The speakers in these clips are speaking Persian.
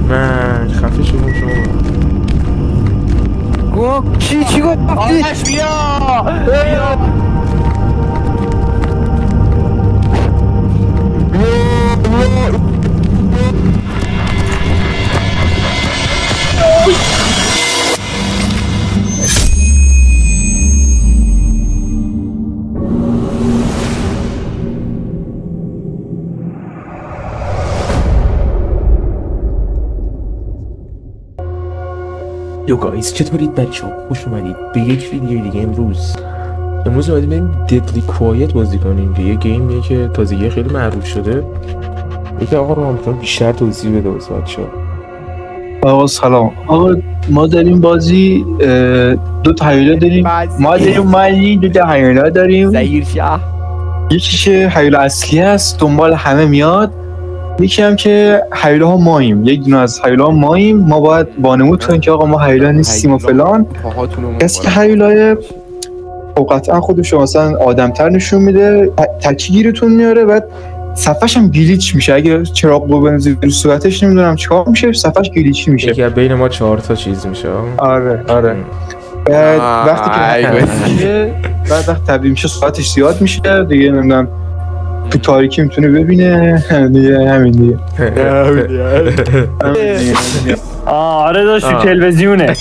من خفه شدم شما چی گفت؟ آتش بیا یو گایز چطورید بچه‌ها؟ خوش اومدید به یک ویدیو دیگه. امروز اومدیم بریم ددلی کوایت بازی کنیم که یه گیمیه که تازگی خیلی معروف شده. یکی آقا رو هم بیشتر توضیح بده واسه بچه‌ها. آقا سلام. آقا ما داریم بازی دو تا هیولا داریم. ما داریم دو تا هیولا داریم. زهیر شاه یکیش هیولا اصلی است دنبال همه میاد، یکی هم که هیولا ها ماییم. یک دونه از هیولا ها ماییم، ما باید وانمود کنیم که آقا ما هیولا نیستیم و فلان. کسی که هیولای خب قطعا خودشو مثلا آدمتر نشون میده، تکی گیرتون میاره، بعد صفحش هم گلیچ میشه. اگه چراغ رو بنزید رو صورتش نمیدونم چیکار میشه، صفحش گلیچی میشه. یکی بین ما 4 تا چیز میشه. آره بعد وقتی که بعد وقتی تبدیل میشه صورتش زیاد میشه دیگه، نمیدونم تو تاریکی میتونه ببینه دیگه. همین دیگه. آره داشت تو تلویزیونه.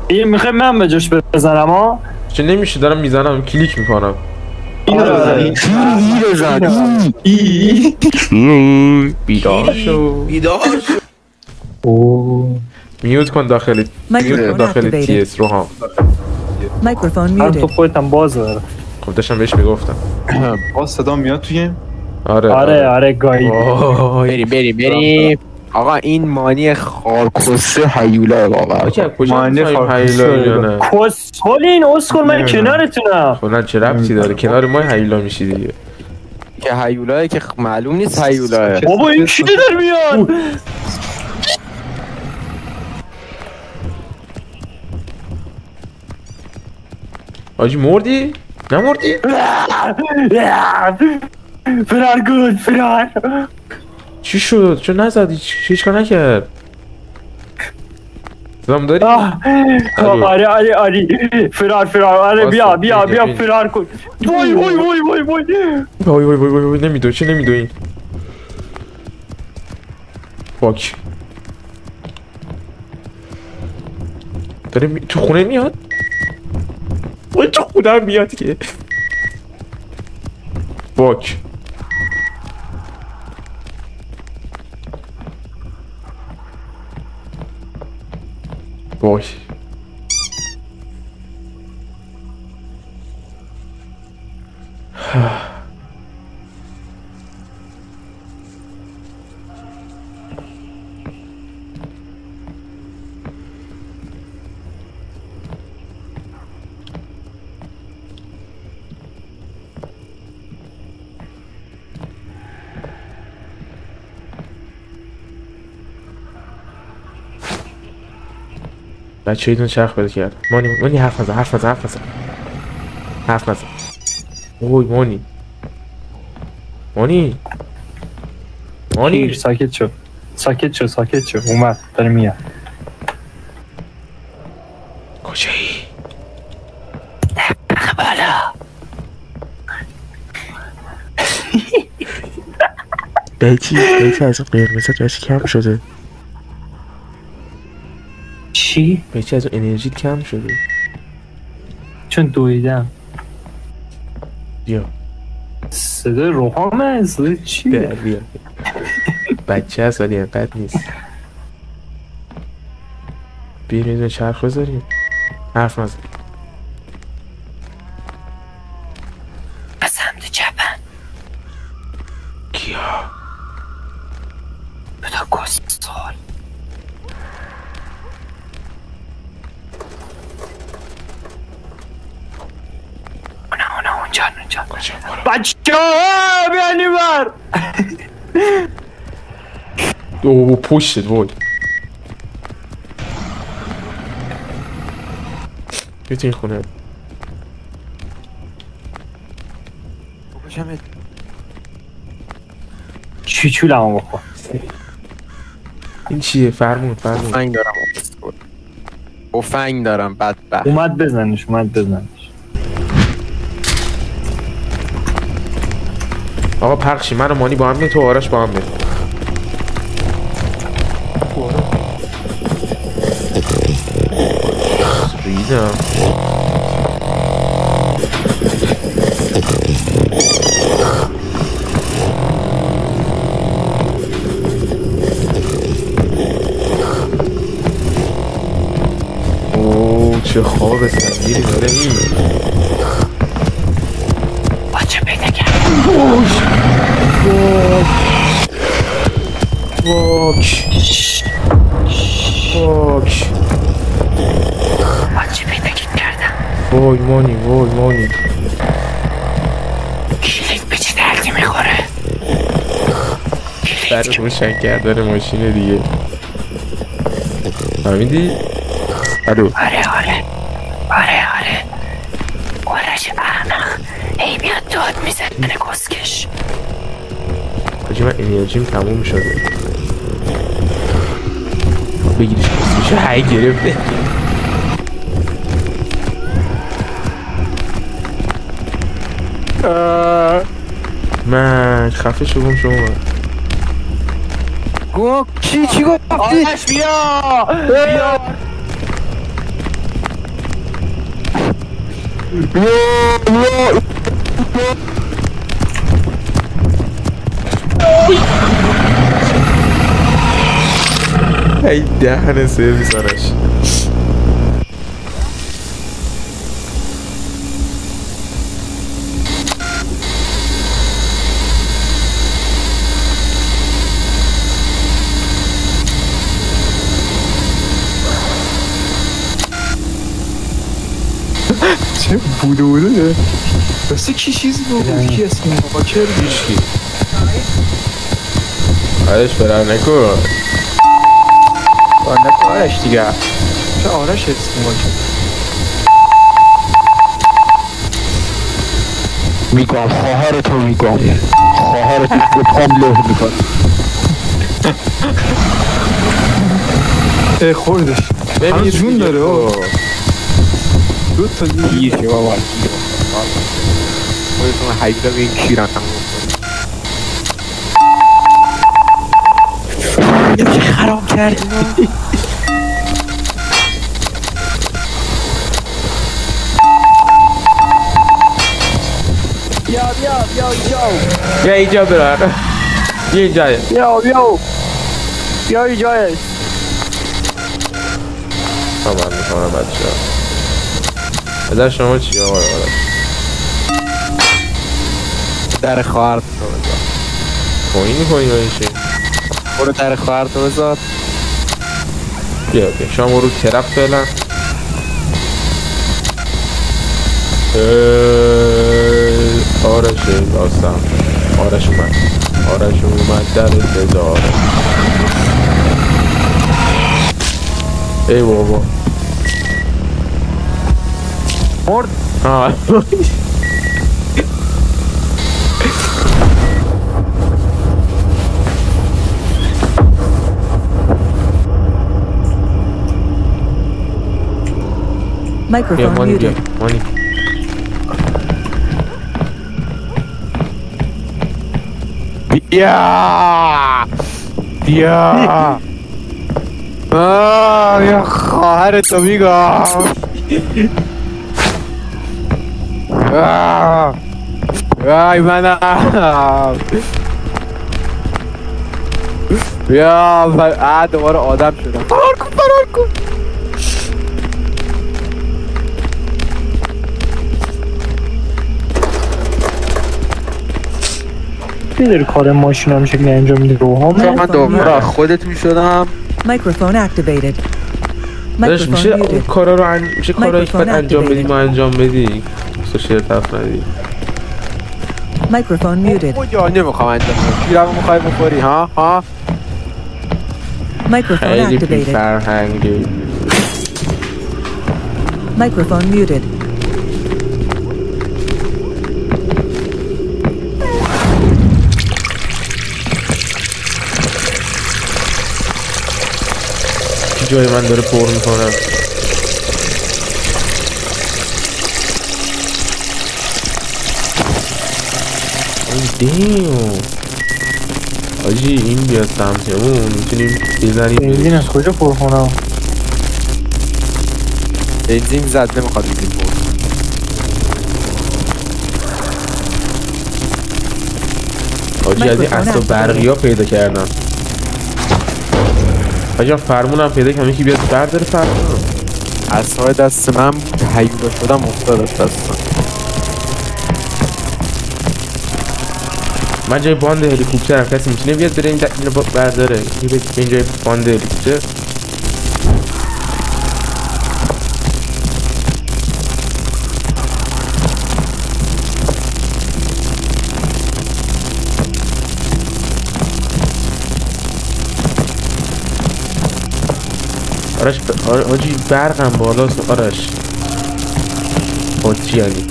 این میخوای من به جاش بزنم ها؟ چه نمیشه، دارم میزنم کلیک میکنم. بیدار شو میوت کن داخل تی اس رو هم. Microphone هم تو muted. خودت هم باز داره. خب داشتم بهش میگفتم. باز صدا میاد توی. آره گایی. بریم آقا این مانی خارکسته هیولا واقعا. مانی خارکسته کسخل این اسکل من کنارتونم. خب چه ربطی داره؟ کنار ما هیولا میشی دیگه. که هیولاه که معلوم نیست هیولاه. بابا این کی در میاد؟ آجی مردی؟ نمردی؟ فرار گود فرار. چی شد؟ چون نزدی؟ هیچ کار نکرد؟ زم داری؟ آره فرار آره بیا فرار کن. وای نمیدونی چه نمیدونی؟ باک داره تو خونه میاد؟ وای تو خونه هم میاد که باک وای بچه ایدون چرخ بده کرد. مانی حرف نزن اوی مانی ساکت شو اومد داره میاد. کجایی؟ بالا بیتی از قرمزت بچه کم شده. چی؟ بیتی از انرژیت کم شده چون دویدم. بیا صدای روحانه. صدای چی؟ بیا بچه هست ولی اینقدر نیست. بیا میدونه چرخ بذاریم. حرف نزن. از سمت چپن کیا؟ بدا کسال اونا اونجا بچه ها بیانی بر. اوه پشتت وای. بیا تو این خونه. کشمت. چیچولمو بخور. این چیه؟ فرمون تفنگ دارم. تفنگ دارم بدبخت. اومد بزنش. آقا پخشی من و مانی با هم میره تو آرش با هم میره. ریدم. اوه چه خواب سنگیری داره این. بچه پیدا کرد. واک بچه پیدا کردم. وای مانی کلید به چه دردی میخوره؟ در روشن کردن ماشین دیگه فهمیدی؟ الو آره آرش احمق ای میاد داد میزنه کسکش. حاجی من انرژیم تموم شده بگیرش کسکش های گرفته من خفه شدم شما چی گفتی؟ آرش بیا ای دهن سرویس آرش چه بوده راستی کی چیزی بود کی اسم بابا چه ریشی آرش فرار نکن آرش دیگه چه آرش اسم بابا میگم خواهرتو میگم خواهرتو به پام له میکن خوردش ببین جون داره دو تا گیر که بابا خودتون حیبیده به این کیرم چه خراب کردی بیا اینجا برار بیا اینجا بیا اینجایش من میکنم بچه ها ازر شما چی آقای آرش در خواهرتو بذار کوین میکنی با این شی برو در خواهرتو بذار بیا شما رو طرف فعلا آرش راستم آرش اومد در انتظار ای بابا مرد آه بیا Microphone مانی بیا muted. مانی بیا یا خواهرتو میگم وای منم بیا دوباره آدم شدم فرار کن میداری کار ماشین هم شکلی انجام میده روحام من دوباره خودتون شدم Microphone activated. داشت Microphone میشه muted. کارا رو میشه کارا که باید انجام بدی ما انجام بدی سوشیل طرف ندی Microphone muted. کجا نمیخوام انجام بدم کیرمو میخوای بخوری ها Microphone خیلی بی activated. فرهنگی Microphone muted. جای من داره پر میکنم. دیو آجی این بیاد سمتمون میتونیم بزنیم. بنزین از کجا پر کنم؟ بنزین زد نمیخواد بگیم پر. آجی از این اصلا برقی ها پیدا کردم. آجی فرمون هم پیدا کردم. یکی بیاد برداره فرمون. اصلا دست من بود هیولا شدم افتاد از دستم. من جای باند هلیکوپترم. کسی میتونه بیاد بره اینو برداره. این جای باند هلیکوپتر. آرش آجی برقم بالاست آرش. چی یعنی؟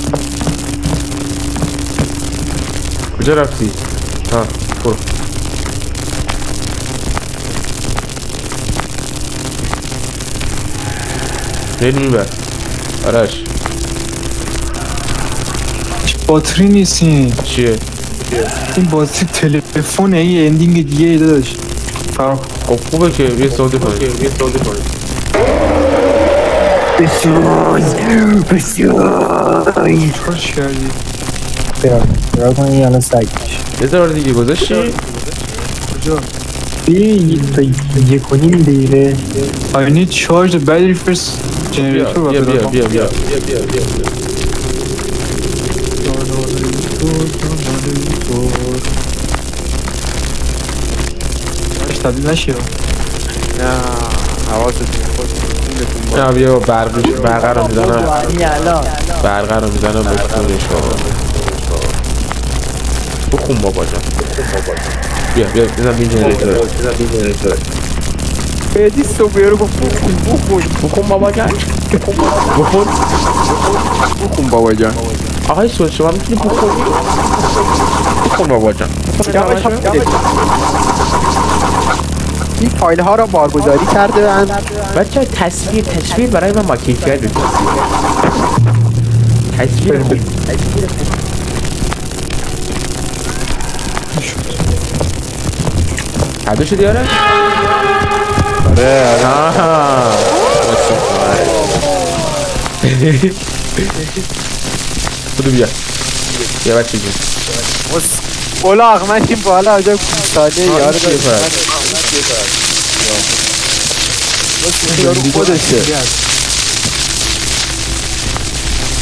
کجا رفتی؟ ها برو. خیلی میبر آرش. باتری نیستین. چیه؟ این باتری تلفن این اندینگ دیگه داشت. خب خوبه که یه سعوده کنید. چکارش کردی؟ برای کنم این الان سگ یه دار دیگه گذاشتی؟ کجا؟ یک و نیم دقیقه. I need charge the battery first generator. بیا تبدیل نشی. نه حواستون باشه. نه بیا برقه رو میزنم. برقه رو میزنم بکنش بخون بابا جان. بیا بزن بین جنریتور. بدی سوبیه رو گفت بخون بابا جان. بخون بابا جان. آقای سوال شما میتونی بخونی؟ بخون بابا جان. این فایل ها را بارگذاری کرده اند. بچه تصویر برای من با کیفیت بکنید. تصویر خوب. حدو شدی آره؟ آره خودو بیا بچه جون اولاغ من این بالا آجا کوستاله یارو یارو خودشه.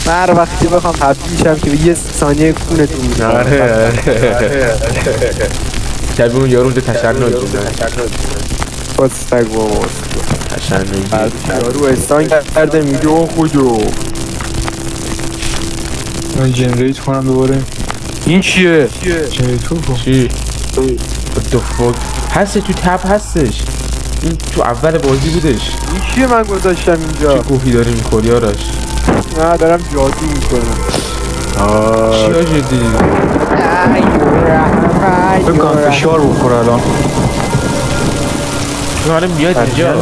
من هر وقتی بخوام تبدیل میشم که به یه ثانیه کونتون میشم. آره شبیه اون یارو اونجا تشنج بستگ بابا تشنج یارو استان کرده میگه اون خودو من جنریت کنم دوباره. این چیه؟ جنریتور کن. چی؟ دفاق هسته تو تب هستش. این تو اول بازی بودش. این چیه من گذاشتم اینجا؟ چی گوهی داری میخوری آرش؟ نه دارم جادو میکنم. چی ها جدی؟ بکنم فشار بخور الان. چون حالا میاد اینجا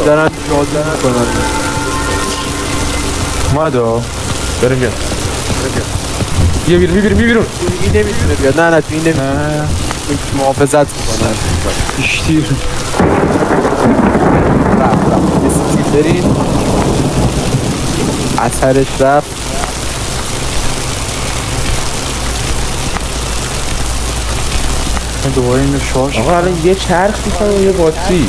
دارم جادو میکنم. اومدا داره میاد. بیا بیرون. این نمیتونه بیاد. نه تو این نمیتونه. محافظت میکنه. بیشتیر یه سیتیل دارین اثرش رفت. من دوباره اینو شارژ. آقا الان یه چرخ میکنم و یه باتری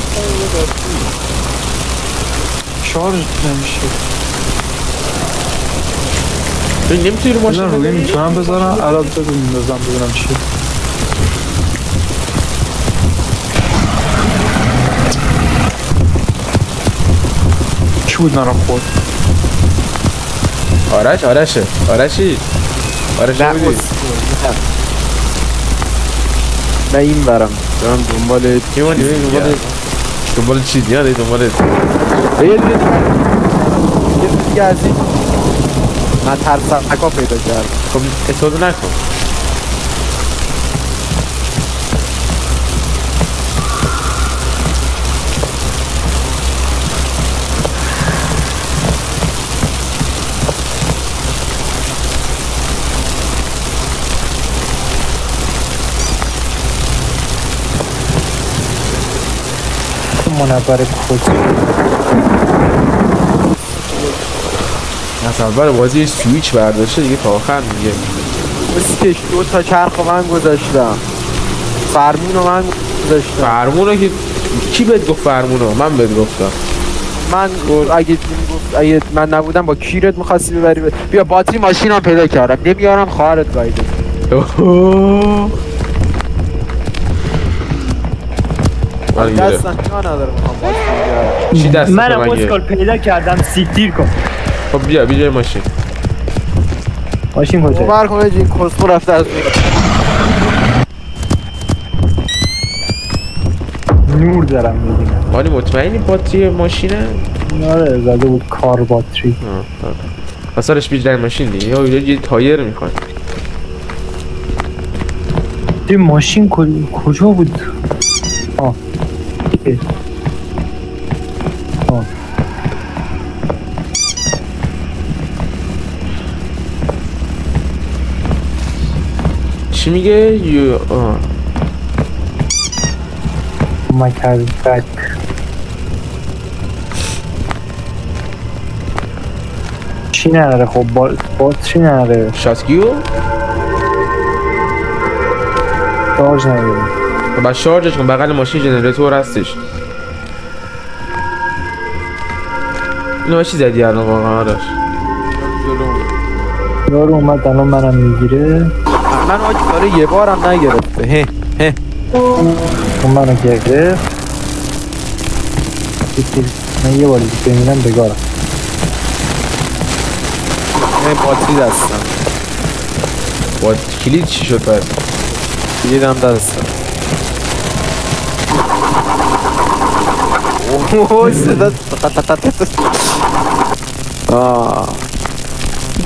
شارژ نمیشه. تو نمیتونی رو ماشین روی میتونم بذارم الان بذارم ببینم چیه. چی بود نرم خورد؟ آرشی بودی؟ نه این برم دارم دنبال دنبال چی دیگه دنبال یه دیگه از این من ترسنکا پیدا کردم. خب استفاده نکن. منور کد از اول بازی سویچ برداشته دیگه تا آخر میگه بسیش 2 تا چرخ من گذاشتم فرمونو من گذاشتم فرمونو که کی بهت گفت فرمونو؟ من بهت گفتم من اگه من نبودم با کیرت می‌خواستی ببری بیا باتری ماشینم پیدا کردم نمیارم خواهرت گایده دستم جا نداره میخوام باتری چی دست منم اسکال پیدا کردم سیکتیر کن خب بیا جای ماشین ماشین کجا؟ باور کن این کسخو رفته از نور دارم میبینم ولی مطمئنی باتری ماشینه؟ آره زده بود کار باتری پسرش بیج در ماشین دیگه یا یه تایر میکنه این ماشین کجا بود؟ چی میگه؟ مکربک چی نره خب باتری نره شاسکیو؟ شارژ نره بعد شارژش کن بغل ماشین جنراتور هستش اینو چی زدی الان واقعا آرش؟ یارو اومد الان منم میگیره من آجی داره یه بارم نگرفته اون منو گرفت من یه باری بمیرم بگارم باتری دستم با کلید چی شد پس؟ کلیدم دستم اوه صدا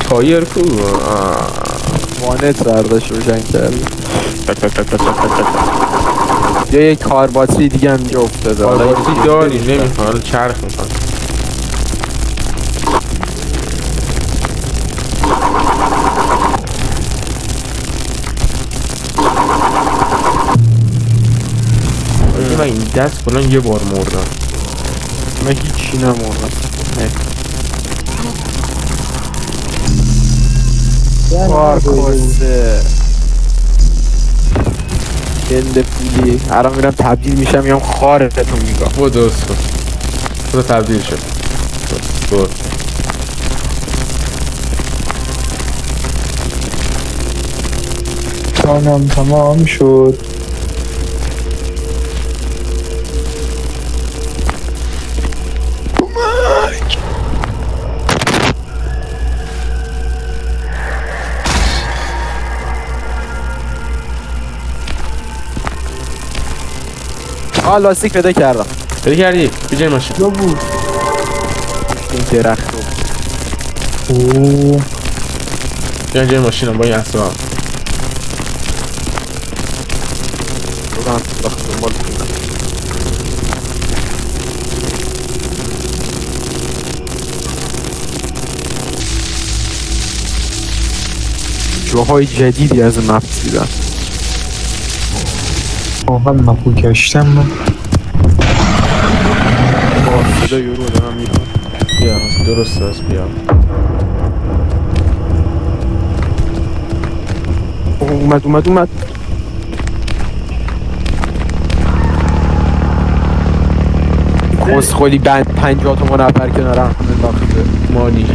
تایر کو وانت برداشت روشن کرد یا یک کار باتری دیگه هم اینجا افتاده کار باتری داریم نمیخوان حالا چرخ میخوان من این دست کنن یه بار مردم من هیچی نموردم کار کسته گنده پولی الان میرم تبدیل میشم میام خارتون میگم با درست کن برو تبدیل شد برو تانم تمام شد لاستیک پیدا کردم پیدا کردی؟ بجای ماشین کجا بود؟ این درخت رو اوه بیا جای ماشینم با این اصلا رو دنبال کنم جاهای جدیدی از مپ دیدم واقعا مپو گشتم من صدا یورو دارم میرم بیا درست است بیا اومد خسخولی بند 50 تومن نفر کنارم انداخته مانی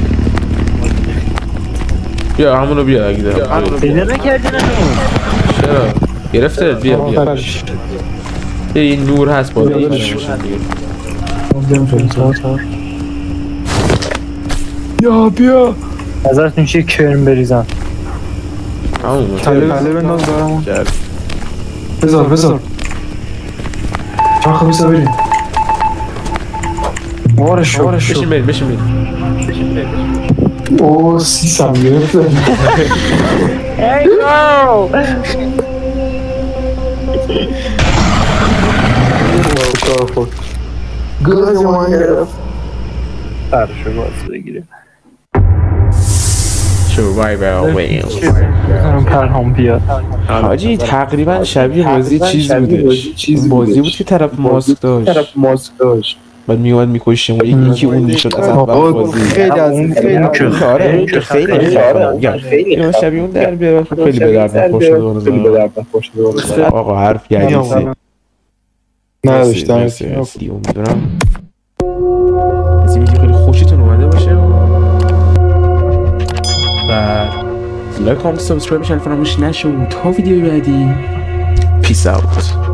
بیا همونو بیا اگه دارم پیدا نکردی نه چرا؟ گرفته بیا بیا این نور هست با بیا ازتون چیه کرم بریزم همون تله بنداز دارمون بذار چرخ بذار بریم وارش بشین بریم اوه سیسم گرفته گاز من گرفت برشو باز بگیره سروایوال پرهام بیاد. حاجی تقریبا شبیه بازی چیز بودش. بازی بود که طرف ماسک داشت بعد میومد میکشیم و یکی اون میشد از اول بازی. خیلی از این خیلی شبیه اون در بیاره. خیلی به درد نخور شده. آقا حرف یعنی نداشتم. امیدوارم از این ویدیو خیلی خوشتون اومده باشه و لایک کامنت سابسکرایب چنل فراموش نشه تا ویدیو بعدی پیس اوت.